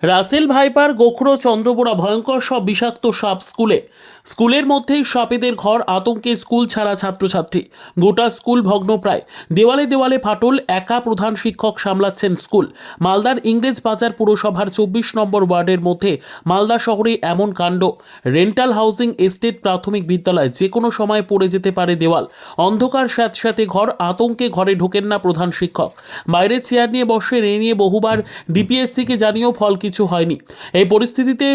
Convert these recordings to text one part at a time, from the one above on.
Russell viper গোখরো চন্দ্রবোড়া ভয়ঙ্কর সব বিষাক্ত সাপ স্কুলের মধ্যেই সাপেদের ঘর, আতঙ্কে স্কুল ছাড়া ছাত্রছাত্রী, গোটা স্কুল ভগ্নপ্রায়, দেওয়ালে দেওয়ালে ফাটল, একা প্রধান শিক্ষক সামলাচ্ছেন স্কুল। মালদার ইংরেজ বাজার পুরসভার 24 নম্বর ওয়ার্ডের মধ্যে মালদা শহরে এমন কাণ্ড। রেন্টাল হাউজিং এস্টেট প্রাথমিক বিদ্যালয়, যে কোনো সময় পড়ে যেতে পারে দেওয়াল, অন্ধকার স্যাঁতস্যাঁতে ঘর, আতঙ্কে ঘরে ঢোকেন না প্রধান শিক্ষক। বাইরে চেয়ার নিয়ে বসেন, এ নিয়ে বহুবার ডিপিএসসিকে জানিয়েও ফল কিছু হয়নি। এই পরিস্থিতিতে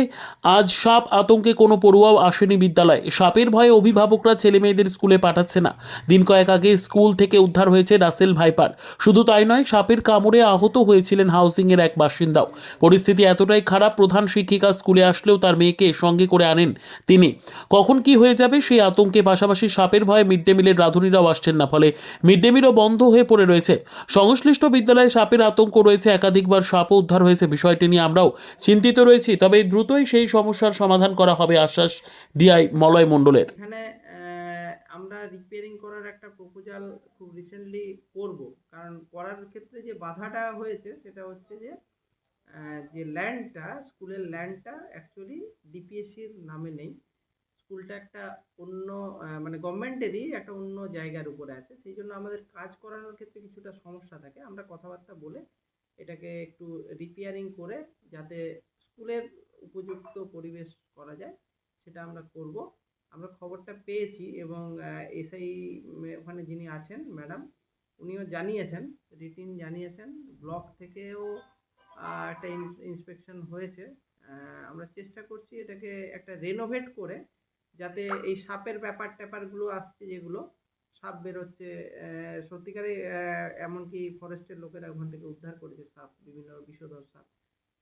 আজ সাপ আতঙ্কে কোনো পড়ুয়াও আসেনি বিদ্যালয়ে। সাপের ভয়ে অভিভাবকরা ছেলে মেয়েদের স্কুলে পাঠাচ্ছে না। দিন কয়েক আগে স্কুল থেকে উদ্ধার হয়েছে রাসেল ভাইপার। শুধু তাই নয়, সাপের কামড়ে আহত হয়েছিলেন হাউসিংয়ের এক বাসিন্দাও। পরিস্থিতি এতটাই খারাপ, প্রধান শিক্ষিকা স্কুলে আসলেও তার মেয়েকে সঙ্গে করে আনেন তিনি। কখন কি হয়ে যাবে সেই আতঙ্কে, পাশাপাশি সাপের ভয়ে মিড ডে মিলের রাঁধুনিরাও আসছেন না, ফলে মিড ডে মিলও বন্ধ হয়ে পড়ে রয়েছে। সংশ্লিষ্ট বিদ্যালয়ে সাপের আতঙ্ক রয়েছে, একাধিকবার সাপও উদ্ধার হয়েছে। বিষয়টি নিয়ে আমরাও চিন্তিত রয়েছি, তবে দ্রুতই সেই সমস্যার সমাধান করা হবে, আশ্বাস ডিআই মলয় মণ্ডলের। এখানে আমরা রিপেয়ারিং করার একটা প্রপোজাল খুব রিসেন্টলি করব, কারণ করার ক্ষেত্রে যে বাধাটা হয়েছে সেটা হচ্ছে যে যে ল্যান্ডটা, স্কুলের ল্যান্ডটা অ্যাকচুয়ালি ডিপিএসসির নামে নেই। স্কুলটা একটা অন্য মানে গভর্নমেন্টেরই একটা অন্য জায়গার উপরে আছে। সেই জন্য আমাদের কাজ করানোর ক্ষেত্রে কিছুটা সমস্যা থাকে। আমরা কথাবার্তা বলে এটাকে একটু রিপেয়ারিং করে যাতে স্কুলের উপযুক্ত পরিবেশ করা যায় সেটা আমরা করব। আমরা খবরটা পেয়েছি এবং এসআই ওখানে যিনি আছেন ম্যাডাম, উনিও জানিয়েছেন, রিটিন জানিয়েছেন। ব্লক থেকেও একটা ইন্সপেকশন হয়েছে। আমরা চেষ্টা করছি এটাকে একটা রেনোভেট করে, যাতে এই সাপের ব্যাপারগুলো আসছে, যেগুলো সাপ বেরোচ্ছে, সত্যিকারে এমনকি ফরেস্টের লোকেরা ওখান থেকে উদ্ধার করেছে সাপ, বিভিন্ন বিষধর সাপ।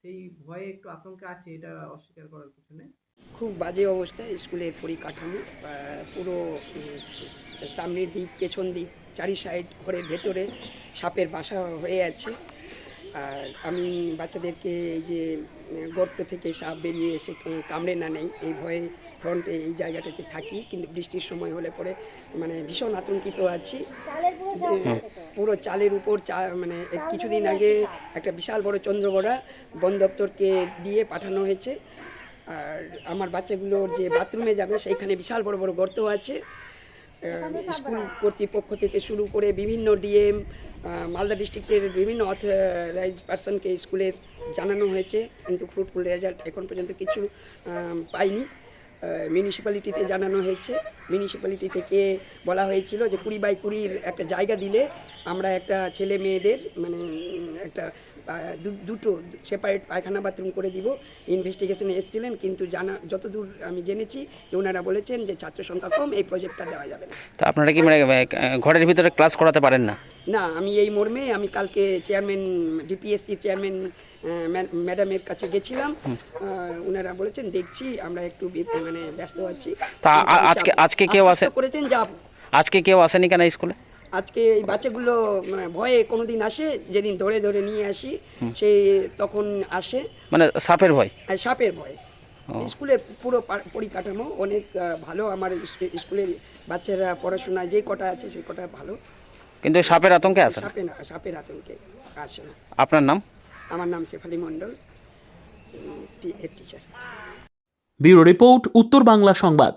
সেই ভয়ে একটু আতঙ্কে আছে, এটা অস্বীকার করার কিছু নেই। খুব বাজে অবস্থা স্কুলের পরিকাঠামো, পুরো সামনের দিক, পেছন দিক, চারি সাইড ঘরের ভেতরে সাপের বাসা হয়ে আছে। আর আমি বাচ্চাদেরকে এই যে গর্ত থেকে সাপ বেরিয়ে এসে কামড়ে না নেই এই ভয়ে ফ্রন্টে এই জায়গাটাতে থাকি, কিন্তু বৃষ্টির সময় হলে পরে মানে ভীষণ আতঙ্কিত আছি। পুরো চালের উপর মানে কিছুদিন আগে একটা বিশাল বড় চন্দ্রবড়া বন দপ্তরকে দিয়ে পাঠানো হয়েছে। আর আমার বাচ্চাগুলোর যে বাথরুমে যাবে সেইখানে বিশাল বড় বড় গর্ত আছে। স্কুল কর্তৃপক্ষ থেকে শুরু করে বিভিন্ন ডিএম, মালদা ডিস্ট্রিক্টের বিভিন্ন অথরাইজ পার্সনকে স্কুলের জানানো হয়েছে, কিন্তু ফ্রুটফুল রেজাল্ট এখন পর্যন্ত কিছু পাইনি। মিউনিসিপ্যালিটিতে জানানো হয়েছে, মিউনিসিপ্যালিটি থেকে বলা হয়েছিল যে 20x20 একটা জায়গা দিলে আমরা একটা ছেলে মেয়েদের মানে একটা দুটো সেপারেট পায়খানা বাথরুম করে দিব। ইনভেস্টিগেশনে এসেছিলেন, কিন্তু যতদূর আমি জেনেছি যে ওনারা বলেছেন যে ছাত্র সংখ্যা কম, এই প্রজেক্টটা দেওয়া যাবে না। তা আপনারা কি মানে ঘরের ভিতরে ক্লাস করাতে পারেন না? না, আমি এই মর্মে আমি কালকে চেয়ারম্যান, ডিপিএসসি চেয়ারম্যান ম্যাডামের কাছে গেছিলাম। ওনারা বলেছেন দেখছি, আমরা একটু মানে ব্যস্ত আছি। তা আজকে কেউ আসে করেছেন যাব, আজকে কেউ আসেনি কেন স্কুলে? আজকে এই বাচ্চাগুলো ভয়ে কোনোদিন আসে, যেদিন ধরে ধরে নিয়ে আসি সে তখন আসে, মানে সাপের ভয়? সাপের ভয়। স্কুলের পুরো পরিকাঠামো অনেক ভালো, আমার স্কুলের বাচ্চারা পড়াশোনা যে কটা আছে সেই কটা ভালো, কিন্তু সাপের আতঙ্কে আসে না? সাপের আতঙ্কে আসে না। আপনার নাম? আমার নাম শেফালি মণ্ডল, হেড টিচার। ব্যুরো রিপোর্ট, উত্তর বাংলা সংবাদ।